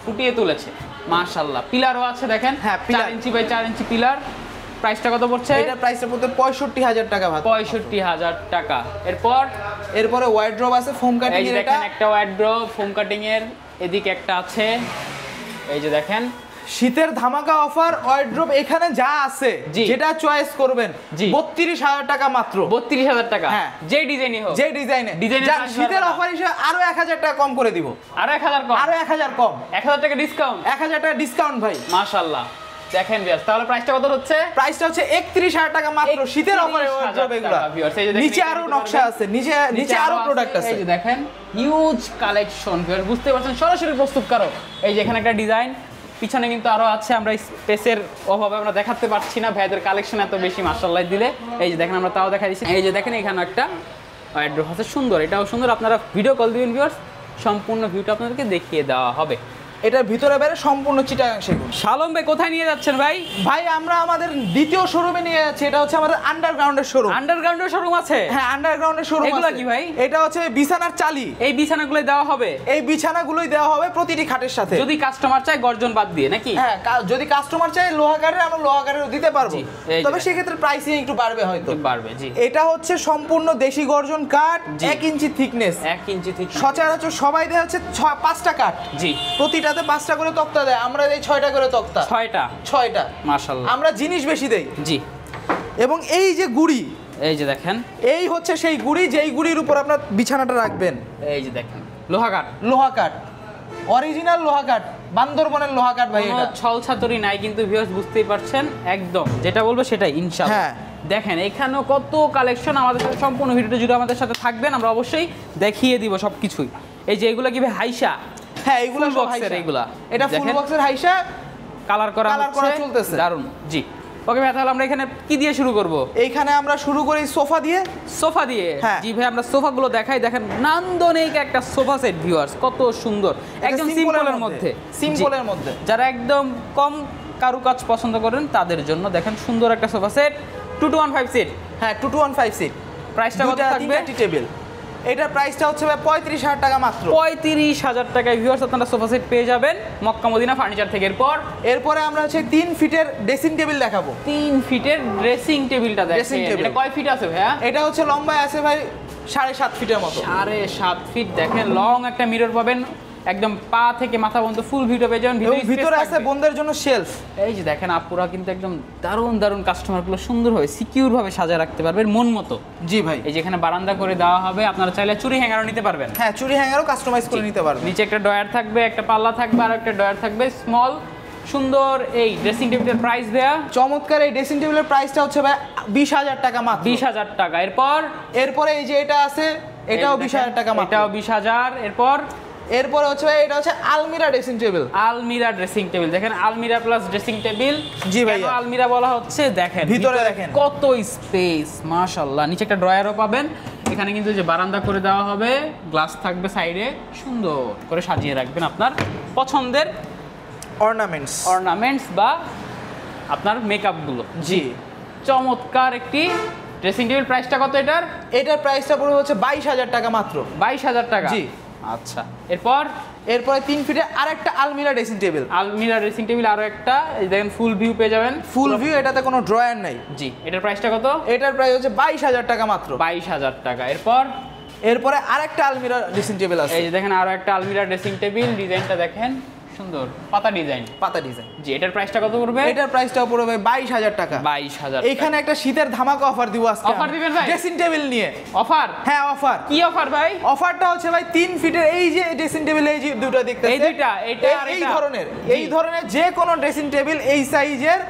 ফুটিয়ে তুলেছে মাশাআল্লাহ। পিলারও আছে দেখেন। হ্যাঁ, 4 ইঞ্চি বাই 4 ইঞ্চি পিলার। প্রাইসটা কত পড়ছে? এটার প্রাইসটা পড়বে 65,000 টাকা ভাই। 65,000 টাকা। এরপরে ওয়ার্ড্রপ আছে ফোম কাটিং এর। দেখেন একটা ওয়ার্ড্রপ ফোম কাটিং এর, এদিকে একটা আছে। এই যে দেখেন শীতের ধামাকা অফার ওয়ার্ড্রপ এখানে যা আছে, যেটা চয়েস করবেন 32,000 টাকা মাত্র। 32,000 টাকা। হ্যাঁ, যে ডিজাইনে হোক, যে ডিজাইনে শীতের অফার হিসেবে আরো 1,000 টাকা কম করে দিব। আরো 1,000 কম? আরো 1,000 কম। 1,000 টাকা ডিসকাউন্ট। 1,000 টাকা ডিসকাউন্ট ভাই। মাশাআল্লাহ। দেখেন ভিউয়ার্স, তাহলে প্রাইসটা কত হচ্ছে? প্রাইসটা হচ্ছে 31,000 টাকা মাত্র। শীতের অফারে ওয়ার্ড্রপ এগুলা। নিচে আরো নকশা আছে, নিচে আরো প্রোডাক্ট আছে। এই যে দেখেন হিউজ কালেকশন ভিউয়ার্স, বুঝতে পারছেন সরাসরি প্রস্তুতকারক। এই যে এখানে একটা ডিজাইন, পিছনে কিন্তু আরো আছে, আমরা স্পেসের অভাবে আমরা দেখাতে পারছি না, ভাইদের কালেকশন এত বেশি মাশাআল্লাহ দিলে। এই যে দেখেন আমরা তাও দেখাই দিচ্ছি। এই যে দেখেন এখানে একটা ওয়ার্ড্রপ আছে সুন্দর, এটাও সুন্দর। আপনারা ভিডিও কল দিবেন ভিউয়ার্স, সম্পূর্ণ ভিউটা আপনাদেরকে দেখিয়ে দেওয়া হবে। এটার ভিতরে বাইরে সম্পূর্ণ চিটাগাং সেগুন। শালম ভাই কোথায় নিয়ে যাচ্ছেন ভাই? ভাই আমরা আমাদের দ্বিতীয় শোরুমে নিয়ে যাচ্ছি। এটা হচ্ছে আমাদের আন্ডারগ্রাউন্ডের শোরুম। আন্ডারগ্রাউন্ডের শোরুম আছে? হ্যাঁ, আন্ডারগ্রাউন্ডের শোরুম। এগুলা কি ভাই? এটা হচ্ছে বিছানার চালি। এই বিছানাগুলো দেওয়া হবে? এই বিছানাগুলোই দেওয়া হবে প্রতিটি খাটের সাথে, যদি কাস্টমার চায় গর্জন বাদ দিয়ে, নাকি? হ্যাঁ, যদি কাস্টমার চায় লোহা কাঠের, আমরা লোহা কাঠেরও দিতে পারবো, তবে সেক্ষেত্রে প্রাইসিং একটু বাড়বে হয়তো। বাড়বে, জি। এটা হচ্ছে সম্পূর্ণ দেশি গর্জন কাঠ, 1 ইঞ্চি থিকনেস। 1 ইঞ্চি থিকনেস। সচরাচর সবাই দেয় হচ্ছে 5টা কাঠ। জি। প্রতিটাতে 5টা করে তক্তা দেয়, আমরা দেই 6টা করে তক্তা। 6টা। মাশাআল্লাহ। আমরা জিনিস বেশি দেই। জি। এবং এই যে গুড়ি, এই যে দেখেন, এই হচ্ছে সেই গুড়ি, যেই গুড়ির উপর আপনার বিছানাটা রাখবেন। এই যে দেখেন লোহা কাঠ। লোহা কাঠ, অরিজিনাল লোহা কাঠ, বান্দরবনের লোহা কাঠ ভাই। এটা ছল ছাতরি নাই কিন্তু ভিউয়ার্স, বুঝতেই পারছেন, একদম যেটা বলবো সেটাই ইনশাআল্লাহ। হ্যাঁ, দেখেন এখানেও কত কালেকশন। আমাদের সাথে সম্পূর্ণ ভিডিওটা জুড়ে আমাদের সাথে থাকবেন, আমরা অবশ্যই দেখিয়ে দিব সবকিছুই। এই যে এগুলো কি ভাই হাইসা? হ্যাঁ, এগুলো বক্সের। এগুলা এটা ফুল বক্সের হাইসা, কালার করা চলতেছে। দারুন। জি। ওকে ভাই, তাহলে আমরা এখানে কি দিয়ে শুরু করব? এইখানে আমরা শুরু করি সোফা দিয়ে। সোফা দিয়ে? হ্যাঁ। জি ভাই, আমরা সোফাগুলো দেখাই। দেখেন নান্দনিক একটা সোফা সেট ভিউয়ার্স, কত সুন্দর, একদম সিম্পলের মধ্যে। সিম্পলের মধ্যে যারা একদম কম কারুকাজ পছন্দ করেন তাদের জন্য দেখেন সুন্দর একটা সোফা সেট। 2 to 1 5 seat. হ্যাঁ, 2 to 1 5 সিট। প্রাইসটা কত থাকবে? টেবিল। এটার প্রাইসটা হচ্ছে ভাই 35,000 টাকা মাত্র। 35,000 টাকায় ভিউয়ার্স আপনারা সোফা সেট পেয়ে যাবেন মক্কা মদিনা ফার্নিচার থেকে। এরপরে আমরা হচ্ছে 3 ফিটের ড্রেসিং টেবিল দেখাবো। 3 ফিটের ড্রেসিং টেবিলটা দেখেন। এটা কয় ফিট আছে ভাইয়া? এটা হচ্ছে লম্বায় আছে ভাই 7.5 ফিটের মতো। 7.5 ফিট। দেখেন লং একটা মিরর পাবেন, একদম পা থেকে মাথা পর্যন্ত ফুল ভিউটা পেয়ে যাবেন। ভিতরে আছে বোনদের জন্য শেলফ। এই যে দেখেন আপুরা কিন্তু একদম দারুণ দারুণ কাস্টমারগুলো সুন্দরভাবে সিকিউর ভাবে সাজায় রাখতে পারবেন মন মতো। জি ভাই, এই যেখানে বারান্দা করে দেওয়া হবে, আপনারা চাইলে চুরি হ্যাঙ্গারও নিতে পারবেন। হ্যাঁ, চুরি হ্যাঙ্গারও কাস্টমাইজ করে নিতে পারবেন। নিচে একটা ডয়ার থাকবে, একটা পাল্লা থাকবে, আর একটা ডয়ার থাকবে স্মল। সুন্দর এই ড্রেসিং টেবিলের প্রাইস দেয়া, চমৎকার এই ড্রেসিং টেবিলের প্রাইসটা হচ্ছে ভাই 20,000 টাকা মাত্র। 20,000 টাকা। এরপরে এই যে এটা আছে, এটাও 20,000 টাকা মাত্র। এটাও 20,000। এরপরে হচ্ছে ভাই এটা হচ্ছে আলমিরা ড্রেসিং টেবিল। আলমিরা ড্রেসিং টেবিল দেখেন, আলমিরা প্লাস ড্রেসিং টেবিল। জি ভাই, আলমিরা বলা হচ্ছে দেখেন ভিতরে দেখেন কত স্পেস, মাশাআল্লাহ। নিচে একটা ড্রয়ারও পাবেন। এখানে কিন্তু যে বারান্দা করে দেওয়া হবে, গ্লাস থাকবে সাইডে, সুন্দর করে সাজিয়ে রাখবেন আপনার পছন্দের অর্নামেন্টস বা আপনার মেকআপগুলো। জি, চমৎকার একটি ড্রেসিং টেবিল। প্রাইসটা কত এটার প্রাইসটা পড়বে হচ্ছে 22,000 টাকা মাত্র। 22,000 টাকা। জি, আচ্ছা। এরপরে 3 ফিটের আরেকটা আলমিরা ড্রেসিং টেবিল। আলমিরা ড্রেসিং টেবিল আরো একটা, এই দেখেন ফুল ভিউ পেয়ে যাবেন। ফুল ভিউ, এটাতে কোনো ড্রয়ার নাই। জি, এটার প্রাইসটা কত? এটার প্রাইস হচ্ছে 22,000 টাকা মাত্র। 22,000 টাকা। এরপরে আরেকটা আলমিরা ড্রেসিং টেবিল আছে। এই যে দেখেন আরো একটা আলমিরা ড্রেসিং টেবিল, ডিজাইনটা দেখেন সুন্দর, পাতা ডিজাইন। জি, এটার প্রাইসটা কত পড়বে? এটার প্রাইসটাও পড়বে 22,000 টাকা। 22,000। এখানে একটা শীতের ধামাকা অফার দিব আজকে। অফার দিবেন ভাই ড্রেসিং টেবিল নিয়ে? অফার? হ্যাঁ, অফার। কি অফার ভাই? অফারটা হচ্ছে ভাই 3 ফিটের এই যে ড্রেসিং টেবিল, এই যে দুটো দেখতেছেন, এই দুইটা, এটা আর এই এটা, এই ধরনের যে কোনো ড্রেসিং টেবিল এই সাইজের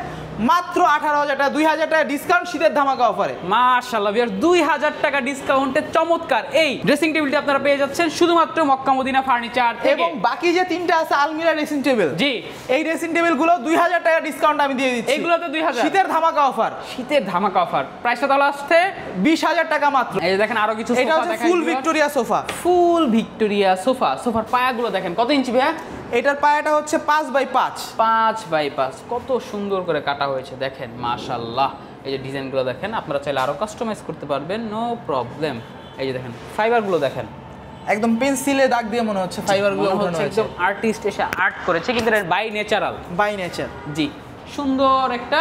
মাত্র 18,000 টাকা, 2,000 টাকা ডিসকাউন্ট শীতের ধামাকা অফারে। মাশাআল্লাহ ভিউয়ার, 2,000 টাকা ডিসকাউন্টে চমৎকার এই ড্রেসিং টেবিলটি আপনারা পেয়ে যাচ্ছেন শুধুমাত্র মক্কা মদিনা ফার্নিচার থেকে। এবং বাকি যে 3টা আছে আলমিরা ড্রেসিং টেবিল, জি, এই ড্রেসিং টেবিলগুলো 2,000 টাকা ডিসকাউন্ট আমি দিয়ে দিচ্ছি। এইগুলোতে 2,000 শীতের ধামাকা অফার। শীতের ধামাকা অফার। প্রাইসটা তাহলে আসছে 20,000 টাকা মাত্র। এই যে দেখেন আরো কিছু সোফা এটা হচ্ছে দেখেন, ফুল ভিক্টোরিয়া সোফা। ফুল ভিক্টোরিয়া সোফা। সোফার পায়াগুলো দেখেন কত ইঞ্চি ভাইয়া? এটার পায়াটা হচ্ছে 5x5। 5x5 কত সুন্দর করে কাটা হয়েছে দেখেন, মাশাআল্লাহ। এই যে ডিজাইনগুলো দেখেন, আপনারা চাইলে আরো কাস্টমাইজ করতে পারবেন, নো প্রবলেম। এই যে দেখেন ফাইবারগুলো দেখেন, একদম পেন্সিলে দাগ দিয়ে মনে হচ্ছে ফাইবারগুলো মনে হচ্ছে একদম আর্টিস্ট এসে আর্ট করেছে, কিন্তু এটা বাই নেচারাল। জি, সুন্দর একটা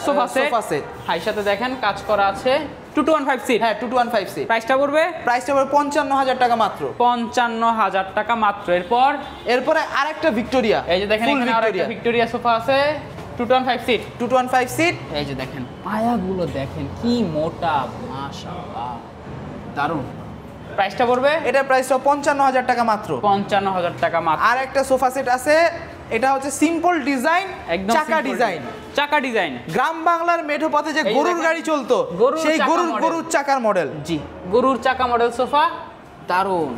সোফা সেট। হাই সাথে দেখেন কাজ করা আছে, 215 সিট। হ্যাঁ, 215 সিট। প্রাইসটা পড়বে 55,000 টাকা মাত্র। 55,000 টাকা মাত্র। এরপরে আরেকটা ভিক্টোরিয়া, এই যে দেখেন এখানে আরেকটা ভিক্টোরিয়া সোফা আছে, 215 সিট। 215 সিট। এই যে দেখেন পায়াগুলো দেখেন কি মোটা, মাশাআল্লাহ, দারুণ। প্রাইসটা পড়বে? এটার প্রাইসটা 55,000 টাকা মাত্র। 55,000 টাকা মাত্র। আর একটা সোফা সেট আছে, এটা হচ্ছে সিম্পল ডিজাইন, চাকা ডিজাইন। চাকা ডিজাইন, গ্রাম বাংলার মেঠো পথে যে গরুর গাড়ি চলতো, সেই গরুর চাকার মডেল। জি, গরুর চাকা মডেল সোফা, দারুণ।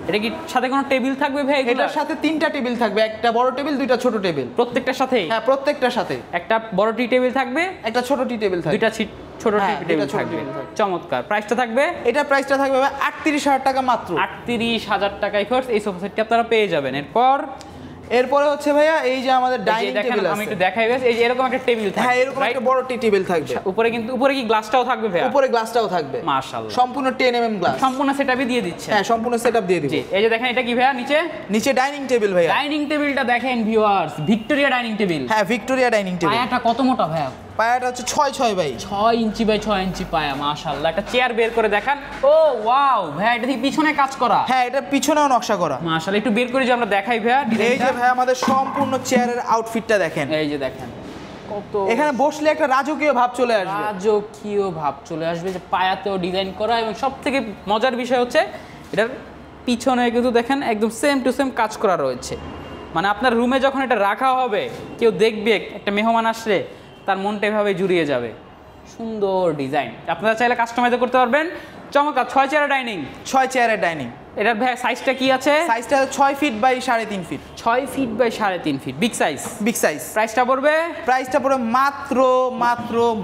এটা কি সাথে কোনো টেবিল থাকবে ভাই? এটার সাথে 3টা টেবিল থাকবে, একটা বড় টেবিল, 2টা ছোট টেবিল। প্রত্যেকটার সাথে? হ্যাঁ, প্রত্যেকটার সাথে একটা বড় টি টেবিল থাকবে, একটা ছোট টি টেবিল থাকবে, 2টা ছোট টি টেবিল থাকবে। চমৎকার। প্রাইসটা থাকবে? এটা প্রাইসটা থাকবে 38,000 টাকা মাত্র। 38,000 টাকায় ফার্স্ট এই সোফা সেটটি আপনারা পেয়ে যাবেন। এরপরে হচ্ছে ভাইয়া এই যে আমাদের ডাইনিং টেবিল আছে, আমি একটু দেখাই বেশ। এই যে এরকম একটা টেবিল থাকবে। হ্যাঁ, এরকম একটা বড় টি টেবিল থাকবে। উপরে কি গ্লাসটাও থাকবে ভাইয়া? উপরে গ্লাসটাও থাকবে, মাশাআল্লাহ। সম্পূর্ণ 10 mm গ্লাস। সম্পূর্ণ সেটআপই দিয়ে দিচ্ছে? হ্যাঁ, সম্পূর্ণ সেটআপ দিয়ে দিব। জি, এই যে দেখেন এটা কি ভাইয়া? নিচে ডাইনিং টেবিল ভাইয়া। ডাইনিং টেবিলটা দেখেন ভিউয়ার্স, ভিক্টোরিয়া ডাইনিং টেবিল। হ্যাঁ, ভিক্টোরিয়া ডাইনিং টেবিল। পায়াটা কত মোটা ভাইয়া? পায়াটা হচ্ছে 6x6 ভাই, 6 ইঞ্চি বাই 6 ইঞ্চি পায়া, মাশাআল্লাহ। একটা চেয়ার বের করে দেখান। ও ওয়াও ভাইয়া, এটা কি পিছনে কাজ করা? হ্যাঁ, এটা পিছনেও নকশা করা। মাশাআল্লাহ, একটু বের করে যে আমরা দেখাই ভাইয়া। এই যে ভাই আমাদের সম্পূর্ণ চেয়ারের আউটফিটটা দেখেন। এই যে দেখেন কত, এখানে বসলে একটা রাজকীয় ভাব চলে আসবে। রাজকীয় ভাব চলে আসবে, যে পায়াতেও ডিজাইন করা। এবং সবথেকে মজার বিষয় হচ্ছে এটার পিছনে কিন্তু দেখেন একদম সেম টু সেম কাজ করা রয়েছে। মানে আপনার রুমে যখন এটা রাখা হবে, কেউ দেখবে, একটা মেহমান আসলে তার মনটা এভাবে জুড়িয়ে যাবে। সুন্দর ডিজাইন, আপনারা চাইলে কাস্টমাইজ করতে পারবেন। চমৎকার। 6 চেয়ারের ডাইনিং। এটার সাইজটা কি আছে? সাইজটা 6 feet by 3.5 feet. 6 feet by 3.5 feet, big size. প্রাইসটা পড়বে মাত্র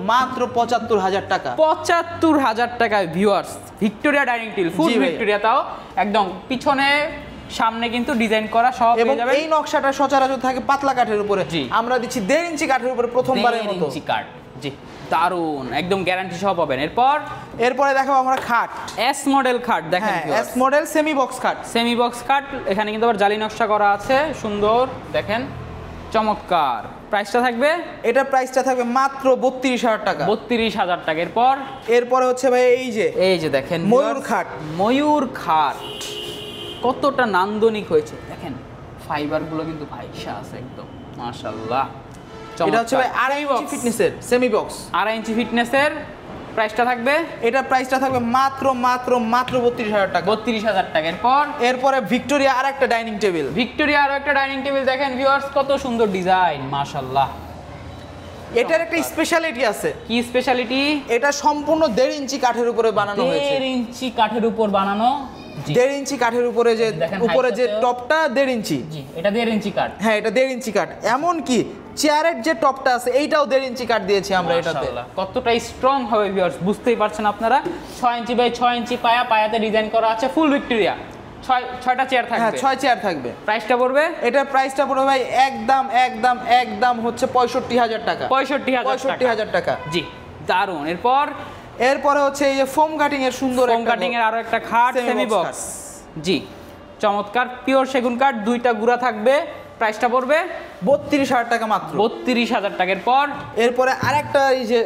75,000 টাকা। 75,000 টাকায় viewers, Victoria dining table, full Victoria, তাও একদম পিছনে সামনে কিন্তু ডিজাইন করা সব পেয়ে যাবেন। এই নকশাটা সচরাচর থাকে পাতলা কাঠের উপরে, আমরা দিচ্ছি 1.5 ইঞ্চি কাঠের উপরে প্রথমবারের মতো। 1.5 ইঞ্চি কাঠ, জি, দারুন, একদম গ্যারান্টি সহ পাবেন। এরপরে দেখাবো আমরা খাট, এস মডেল খাট দেখেন, এস মডেল সেমি বক্স খাট। এখানে কিন্তু আবার জালি নকশা করা আছে, সুন্দর দেখেন, চমৎকার। প্রাইসটা থাকবে? এটা প্রাইসটা থাকবে মাত্র 32,000 টাকা। 32,000 টাকা। এরপরে হচ্ছে ভাই এই যে দেখেন ময়ূর খাট। কতটা নান্দনিক হয়েছে দেখেন, ফাইবারগুলো কিন্তু ভাইসা আছে একদম মাশাআল্লাহ। এটা হচ্ছে ভাই 2.5 ইঞ্চি ফিটনেসের সেমি বক্স। 2.5 ইঞ্চি ফিটনেসের প্রাইসটা থাকবে, এটা প্রাইসটা থাকবে মাত্র 32,000 টাকা। 32,000 টাকা। এরপরে ভিক্টোরিয়া আরেকটা ডাইনিং টেবিল। ভিক্টোরিয়া আরো একটা ডাইনিং টেবিল দেখেন ভিউয়ার্স, কত সুন্দর ডিজাইন মাশাআল্লাহ। এটার একটা স্পেশালিটি আছে। কি স্পেশালিটি? এটা সম্পূর্ণ 1.5 ইঞ্চি কাঠের উপরে বানানো হয়েছে। 1.5 ইঞ্চি কাঠের উপর বানানো। 1.5 ইঞ্চি কাঠের উপরে যে উপরে যে টপটা 1.5 ইঞ্চি। জি, এটা 1.5 ইঞ্চি কাঠ। হ্যাঁ, এটা 1.5 ইঞ্চি কাঠ। এমন কি চেয়ারের যে টপটা আছে এইটাও 1.5 ইঞ্চি কাঠ দিয়েছি আমরা এটাতে। কতটা স্ট্রং হবে ভিউয়ার্স বুঝতেই পারছেন আপনারা। 6 ইঞ্চি বাই 6 ইঞ্চি পায়াতে ডিজাইন করা আছে, ফুল ভিক্টোরিয়া। 6টা চেয়ার থাকবে। হ্যাঁ, 6 চেয়ার থাকবে। প্রাইসটা পড়বে, এটার প্রাইসটা পড়বে ভাই একদম হচ্ছে 65,000 টাকা। 65,000 টাকা। জি, দারুন। এরপরে হচ্ছে এই যে ফোম কাটিং এর সুন্দর ফোম কাটিং এর আরো একটা খাট সেমি বক্স। জি, চমৎকার পিওর সেগুন কাঠ, 2টা গুড়া থাকবে। প্রাইসটা পড়বে 32,000 টাকা মাত্র। 32,000 টাকার। এরপরে আরেকটা এই যে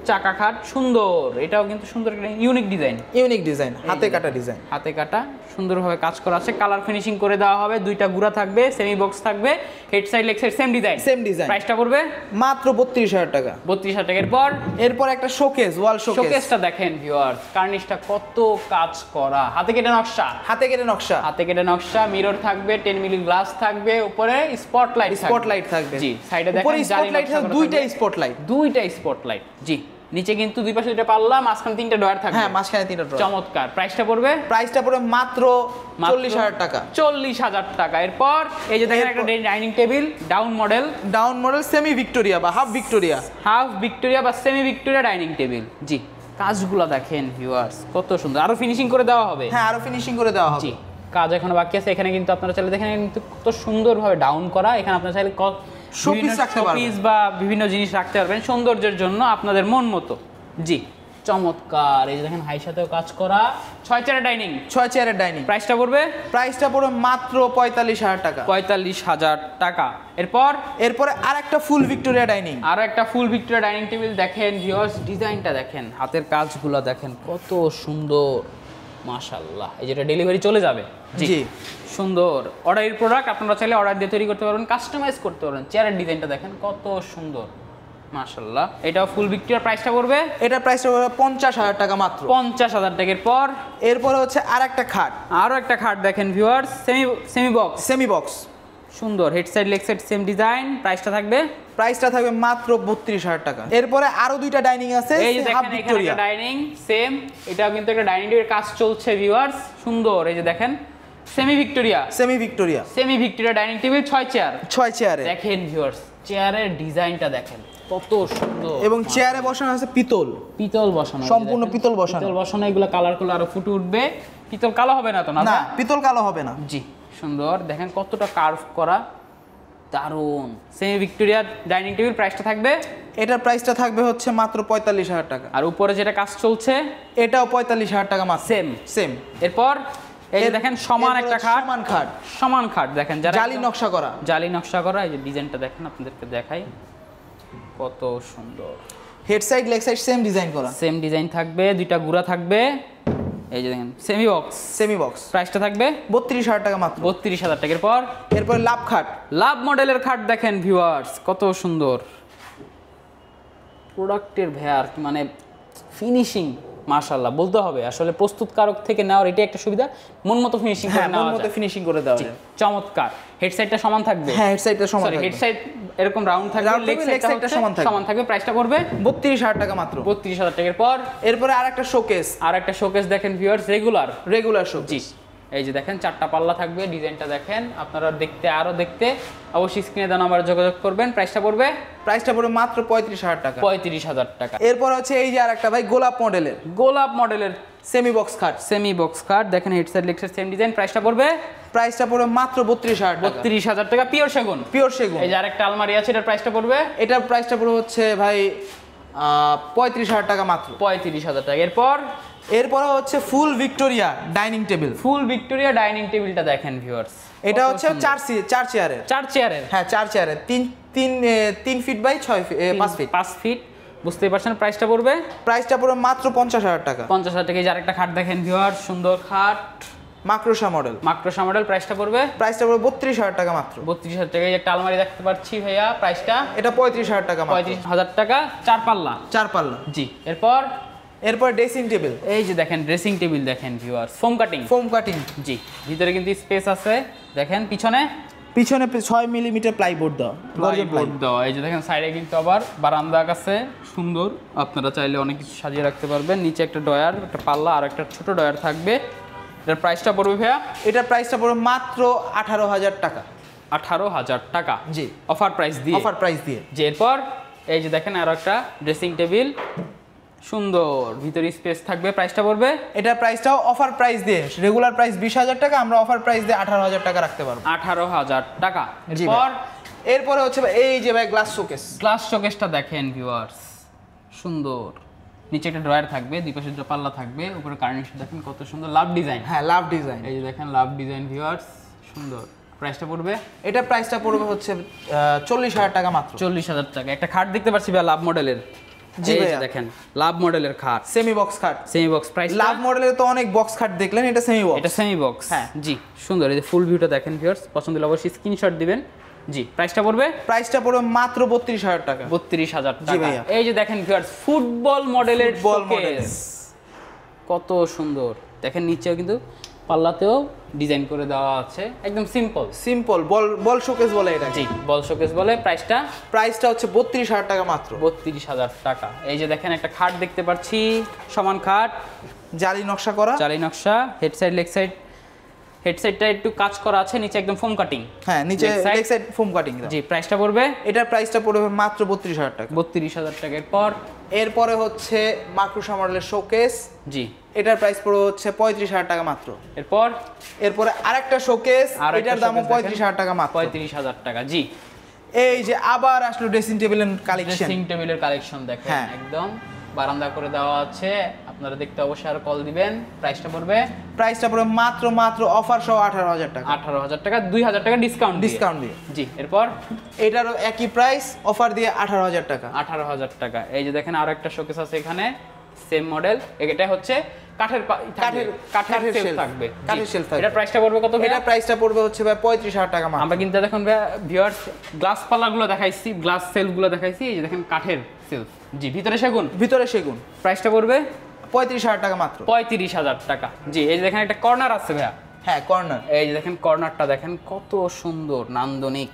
চাকা খাট সুন্দর, এটাও কিন্তু সুন্দর ইউনিক ডিজাইন, হাতে কাটা সুন্দরভাবে কাজ করা আছে, কালার ফিনিশিং করে দেওয়া হবে। 2টা গুড়া থাকবে, সেমি বক্স থাকবে, head side leg side same design. প্রাইসটা পড়বে মাত্র 32,000 টাকা। 32,000 টাকার। এরপর একটা শোকেস, ওয়াল শোকেসটা দেখেন ভিউয়ার্স, কার্নিশটা কত কাজ করা, হাতে কেটে নকশা, মিরর থাকবে, 10 মিলি গ্লাস থাকবে, উপরে স্পটলাইট থাকবে। জি, সাইডে দেখেন দুইটা স্পটলাইট। জি, নিচে কিন্তু দুই পাশে দুটো পাল্লা, মাঝখানে 3টা ডয়ার থাকবে। হ্যাঁ, মাঝখানে 3টা ডয়ার। চমৎকার। প্রাইসটা পড়বে মাত্র 40,000 টাকা। 40,000 টাকা। এরপর এই যে দেখেন একটা dining table, down model semi Victoria বা হাফ ভিক্টোরিয়া বা সেমি ভিক্টোরিয়া ডাইনিং টেবিল। জি, কাজগুলো দেখেন ভিউয়ার্স কত সুন্দর। আরো ফিনিশিং করে দেওয়া হবে। হ্যাঁ, আরো ফিনিশিং করে দেওয়া হবে। জি, কাজ এখনো বাকি আছে। এখানে কিন্তু আপনারা চাইলে দেখেন কিন্তু কত সুন্দরভাবে ডাউন করা। এখানে আপনারা চাইলে শোপিস বা বিভিন্ন জিনিস রাখতে পারবেন সৌন্দর্যের জন্য আপনাদের মন মতো। জি, চমৎকার। এই যে দেখেন হাই সাথেও কাজ করা, 6 চেয়ারের ডাইনিং। প্রাইসটা পড়বে মাত্র 45,000 টাকা। 45,000 টাকা। এরপরে আরেকটা ফুল ভিক্টোরিয়া ডাইনিং টেবিল দেখেন ভিউয়ার্স, ডিজাইনটা দেখেন, হাতের কাজগুলো দেখেন কত সুন্দর মাশাআল্লাহ। এই যেটা ডেলিভারি চলে যাবে। জি, সুন্দর অর্ডারের প্রোডাক্ট আপনারা চাইলে অর্ডার দিয়ে তৈরি করতে পারবেন, কাস্টমাইজ করতে পারবেন। চেয়ারের ডিজাইনটা দেখেন কত সুন্দর মাশাআল্লাহ। এটাও ফুল ভিক্টোরিয়া। প্রাইসটা পড়বে 50,000 টাকা মাত্র। 50,000 টাকার। এরপরে হচ্ছে আরো একটা খাট দেখেন ভিউয়ার্স, সেমি বক্স সুন্দর, head side leg side same design. প্রাইসটা থাকবে মাত্র 32,000 টাকা। এরপরে আরো 2টা ডাইনিং আছে, এই যে দেখেন এখানে একটা ডাইনিং সেম, এটাও কিন্তু একটা ডাইনিং টেবিলের কাজ চলছে ভিউয়ার্স, সুন্দর। এই যে দেখেন সেমি ভিক্টোরিয়া ডাইনিং টেবিল, 6 চেয়ারে দেখেন ভিউয়ার্স, চেয়ারের ডিজাইনটা দেখেন কত সুন্দর। এবং চেয়ারে বসানো আছে পিতল বসানো, সম্পূর্ণ পিতল বসানো। এগুলো কালার করলে আরো ফুটে উঠবে। পিতল কালো হবে না তো? না, পিতল কালো হবে না। জি, সুন্দর। দেখেন কতটা কার্ভ করা, দারুন। Semi Victoria dining table. এটার প্রাইসটা থাকবে হচ্ছে মাত্র 45,000 টাকা। আর উপরে যেটা কাজ চলছে এটাও 45,000 টাকা মাত্র। সেম। এরপর এই যে দেখেন সমান খাট দেখেন, যারা জালি নকশা করা। এই যে ডিজাইনটা দেখেন, আপনাদেরকে দেখাই কত সুন্দর। Head side leg side same design থাকবে, 2টা গুড়া থাকবে। এই যে দেখেন সেমি বক্স। প্রাইসটা থাকবে 32,000 টাকা মাত্র। 32,000 টাকার। এরপর লাভ মডেলের খাট দেখেন ভিউয়ার্স কত সুন্দর। প্রোডাক্টের ভেয়ার মানে ফিনিশিং মাশাআল্লাহ বলতে হবে। আসলে প্রস্তুতকারক থেকে নেওয়ার এটা একটা সুবিধা, মন মতো ফিনিশিং করে দেওয়া যায়। চমৎকার। হেড সাইডটা সমান থাকবে। হ্যাঁ, হেড সাইডটা সমান থাকবে। হেড সাইড এরকম রাউন্ড থাকবে, লেগ সাইডটা সমান থাকবে। প্রাইসটা পড়বে 32,000 টাকা মাত্র। 32,000 টাকার। এরপরে আরেকটা শোকেস দেখেন ভিউয়ার্স, রেগুলার শোকেস। এই যে দেখেন 4টা পাল্লা থাকবে, ডিজাইনটা দেখেন। আপনারা দেখতে অবশ্যই স্ক্রিনে দেওয়া নাম্বারে যোগাযোগ করবেন। প্রাইসটা পড়বে মাত্র 35,000 টাকা। 35,000 টাকা। এরপর হচ্ছে এই যে আরেকটা ভাই গোলাপ মডেলের সেমি বক্স খাট দেখেন, head side leg side same design. প্রাইসটা পড়বে মাত্র 32,000 টাকা। পিওর সেগুন। এই যে আরেকটা আলমারি আছে, এটার প্রাইসটা পড়বে হচ্ছে ভাই 35,000 টাকা মাত্র। 35,000 টাকা। এরপর হচ্ছে ফুল ভিক্টোরিয়া ডাইনিং টেবিলটা দেখেন ভিউয়ার্স, এটা হচ্ছে 4 চেয়ারের। হ্যাঁ, 4 চেয়ারের 3 ফিট বাই 5 ফিট। বুঝতেই পারছেন। প্রাইসটা পড়বে মাত্র 50,000 টাকা। 50,000 টাকা। এই যে আরেকটা খাট দেখেন ভিউয়ার্স, সুন্দর খাট, মাকড়সা মডেল। মাকড়সা মডেল, প্রাইসটা পড়বে 32,000 টাকা মাত্র। 32,000 টাকায় একটা আলমারি দেখতে পাচ্ছি ভাইয়া, প্রাইসটা এটা 35,000 টাকা মাত্র। 35,000 টাকা, 4 পাল্লা। 4 পাল্লা। জি, এরপর ড্রেসিং টেবিল। এই যে দেখেন ড্রেসিং টেবিল দেখেন ভিউয়ার্স, ফোম কাটিং। জি, ভিতরে কিন্তু স্পেস আছে, দেখেন পিছনে 6 মিলিমিটার প্লাইবোর্ড দাও, প্লাইবোর্ড দেওয়া। এই যে দেখেন সাইডে কিন্তু আবার বারান্দা আছে সুন্দর, আপনারা চাইলে অনেক কিছু সাজিয়ে রাখতে পারবেন। নিচে একটা ডয়ার, একটা পাল্লা আর একটা ছোট ডয়ার থাকবে। এটার প্রাইসটা পড়বে ভাইয়া? এটার প্রাইসটা পড়বে মাত্র 18,000 টাকা। 18,000 টাকা। জি, অফার প্রাইস দিয়ে। যে এরপর এই যে দেখেন আরো একটা ড্রেসিং টেবিল, সুন্দর ভিতরে স্পেস থাকবে, প্রাইসটা পড়বে? এটার প্রাইসটাও অফার প্রাইস দিয়ে, রেগুলার প্রাইস 20,000 টাকা, আমরা অফার প্রাইস দিয়ে 18,000 টাকা রাখতে পারবো। 18,000 টাকা। এরপরে হচ্ছে এই যে ভাই গ্লাস শোকেসটা দেখেন ভিউয়ার্স, সুন্দর। নিচে একটা ড্রয়ার থাকবে, দুই পাশে দুটো পাল্লা থাকবে, উপরে কার্নিশ দেখেন কত সুন্দর, লাভ ডিজাইন। হ্যাঁ, লাভ ডিজাইন। এই যে দেখেন লাভ ডিজাইন ভিউয়ার্স, সুন্দর। প্রাইসটা পড়বে? এটা প্রাইসটা পড়বে হচ্ছে 40,000 টাকা মাত্র। 40,000 টাকা। একটা খাট দেখতে পাচ্ছি ভাই লাভ মডেলের। জি ভাই, দেখেন লাভ মডেলের খাট, সেমি বক্স খাট। প্রাইস? লাভ মডেলের তো অনেক বক্স খাট দেখলেন, এটা সেমি বক্স। হ্যাঁ জি, সুন্দর। এই যে ফুল ভিউটা দেখেন ভিউয়ার্স, পছন্দ হলে অবশ্যই স্ক্রিনশট দিবেন। জি, প্রাইসটা পড়বে মাত্র 32,000 টাকা। 32,000 টাকা। এই যে দেখেন ভিউয়ার্স, ফুটবল মডেলের শোকেস, কত সুন্দর। দেখেন নিচেও কিন্তু পাল্লাতেও ডিজাইন করে দেওয়া আছে, একদম সিম্পল বল শোকেস বলে এটা। জি, বল শোকেস বলে। প্রাইসটা হচ্ছে 32,000 টাকা মাত্র। 32,000 টাকা। এই যে দেখেন একটা খাট দেখতে পাচ্ছি, সমান খাট, জালি নকশা করা, হেড সাইড লেগ সাইড, হেডসাইডটা একটু কাজ করা আছে, নিচে একদম ফোম কাটিং। হ্যাঁ, নিচে লেগ সাইড ফোম কাটিং। জি, প্রাইসটা পড়বে? এটার প্রাইসটা পড়বে মাত্র 32,000 টাকা। 32,000 টাকা। এরপরে হচ্ছে মাকড়সা মডেলের শোকেস। জি, এটার প্রাইস পড়বে হচ্ছে 35,000 টাকা মাত্র। এরপরে আরেকটা শোকেস, এটার দামও 35,000 টাকা মাত্র। 35,000 টাকা। জি, এই যে আবার আসলো ড্রেসিং টেবিলের কালেকশন দেখেন, একদম বারান্দা করে দেওয়া আছে, আপনারা দেখতে অবশ্যই আরো কল দিবেন। প্রাইসটা পড়বে মাত্র অফার সহ 18,000 টাকা। 18,000 টাকা, 2,000 টাকা ডিসকাউন্ট দিয়ে। জি, এরপর এটারও একই প্রাইস, অফার দিয়ে 18,000 টাকা। 18,000 টাকা। এই যে দেখেন আরো একটা শোকেস আছে এখানে, সেম মডেল। এটা হচ্ছে কাঠের শেলফ থাকবে। এটার প্রাইসটা পড়বে কত? এটার প্রাইসটা পড়বে হচ্ছে ভাই 35,000 টাকা। আমরা কিন্তু দেখুন ভিউয়ার্স, গ্লাস পাল্লাগুলো দেখাইছি, গ্লাস সেলফগুলো দেখাইছি। এই যে দেখেন কাঠের সেলফ। জি, ভিতরে সেগুন। প্রাইসটা পড়বে 35,000 টাকা মাত্র। 35,000 টাকা। জি, এই যে দেখেন একটা কর্নার আছে ভাইয়া। হ্যাঁ, কর্নার। এই যে দেখেন কর্নারটা দেখেন কত সুন্দর, নান্দনিক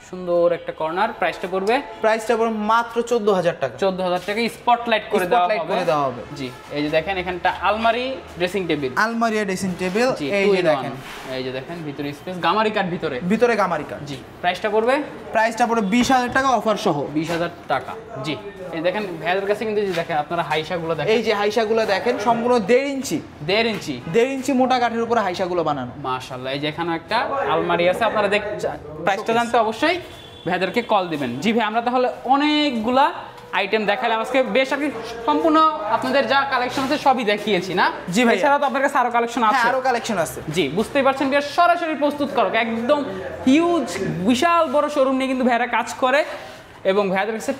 সুন্দর একটা কর্নার। প্রাইসটা পড়বে মাত্র 14,000 টাকা। 14,000 টাকা। স্পটলাইট করে দেওয়া হবে। জি, এই যে দেখেন এখানটা আলমারি, ড্রেসিং টেবিল। এই যে দেখেন ভিতরে স্পেস, গামারি কাঠ ভিতরে গামারি কাঠ। জি, প্রাইসটা পড়বে 20,000 টাকা অফার সহ। 20,000 টাকা। জি, এই দেখেন ভাইয়াদের কাছে কিন্তু দেখেন আপনারা হাইসাগুলো দেখেন, এই যে হাইসাগুলো দেখেন, সম্পূর্ণ 1.5 ইঞ্চি মোটা কাঠের উপরে হাইসাগুলো বানানো। মাশাআল্লাহ। এই যে এখানে একটা আলমারি আছে, আপনারা প্রাইসটা জানতে অবশ্যই ভাইয়াদেরকে কল দিবেন। জি ভাই, আমরা তাহলে অনেকগুলা আইটেম দেখালাম আজকে, বেশ আর কি সম্পূর্ণ আপনাদের যা কালেকশন আছে সবই দেখিয়েছি না? জি ভাই, এছাড়াও তো আপনার কাছে আরো কালেকশন আছে। জি, বুঝতেই পারছেন বেশ সরাসরি প্রস্তুতকারক, একদম হিউজ বিশাল বড় শোরুম নিয়ে কিন্তু ভাইয়ারা কাজ করে, এবং ভাইয়াদের কাছে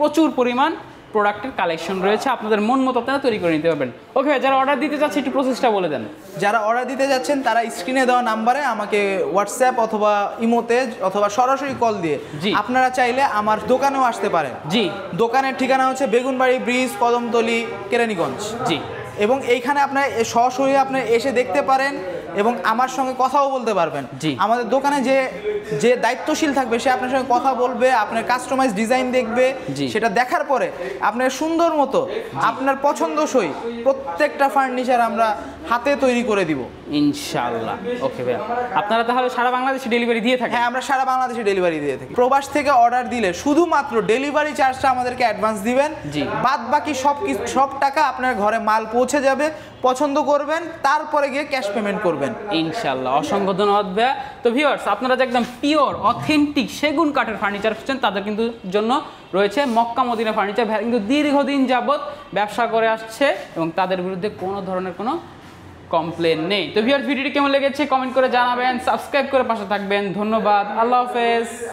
প্রচুর পরিমাণ প্রোডাক্টের কালেকশন রয়েছে, আপনাদের মন মতো আপনারা তৈরি করে নিতে পারবেন। ওকে ভাই, যারা অর্ডার দিতে যাচ্ছে একটু প্রসেসটা বলে দেন। যারা অর্ডার দিতে যাচ্ছেন তারা স্ক্রিনে দেওয়া নাম্বারে আমাকে হোয়াটসঅ্যাপ অথবা ইমোতে অথবা সরাসরি কল দিয়ে, আপনারা চাইলে আমার দোকানেও আসতে পারেন। জি, দোকানের ঠিকানা হচ্ছে বেগুনবাড়ি ব্রিজ, কদমতলী, কেরানীগঞ্জ। জি, এবং এইখানে আপনার সরাসরি আপনি এসে দেখতে পারেন এবং আমার সঙ্গে কথাও বলতে পারবেন। আমাদের দোকানে যে দায়িত্বশীল থাকবে সে আপনার সঙ্গে কথা বলবে, আপনার কাস্টমাইজ ডিজাইন দেখবে, সেটা দেখার পরে আপনার সুন্দর মতো আপনার পছন্দসই প্রত্যেকটা ফার্নিচার আমরা হাতে তৈরি করে দিব ইনশাআল্লাহ। ওকে ভাই, আপনারা তাহলে সারা বাংলাদেশে ডেলিভারি দিয়ে থাকেন? হ্যাঁ, আমরা সারা বাংলাদেশে ডেলিভারি দিয়ে থাকি। প্রবাস থেকে অর্ডার দিলে শুধুমাত্র ডেলিভারি চার্জটা আমাদেরকে অ্যাডভান্স দিবেন, বাদ বাকি সব টাকা আপনার ঘরে মাল পৌঁছে যাবে, পছন্দ করবেন, তারপরে গিয়ে ক্যাশ পেমেন্ট করবেন ইনশাআল্লাহ। অসংখ্য ধন্যবাদ ভাইয়া। তো ভিউয়ার্স, আপনারা যে একদম পিওর অথেন্টিক সেগুন কাঠের ফার্নিচার খুঁজছেন, তাদের কিন্তু জন্য রয়েছে মক্কা মদিনা ফার্নিচার। ভাইয়া কিন্তু দীর্ঘদিন যাবত ব্যবসা করে আসছে এবং তাদের বিরুদ্ধে কোনো ধরনের কোনো কমপ্লেন নেই। তো ভিউয়ার্স, ভিডিওটি কেমন লেগেছে কমেন্ট করে জানাবেন, সাবস্ক্রাইব করে পাশে থাকবেন। ধন্যবাদ, আল্লাহ হাফেজ।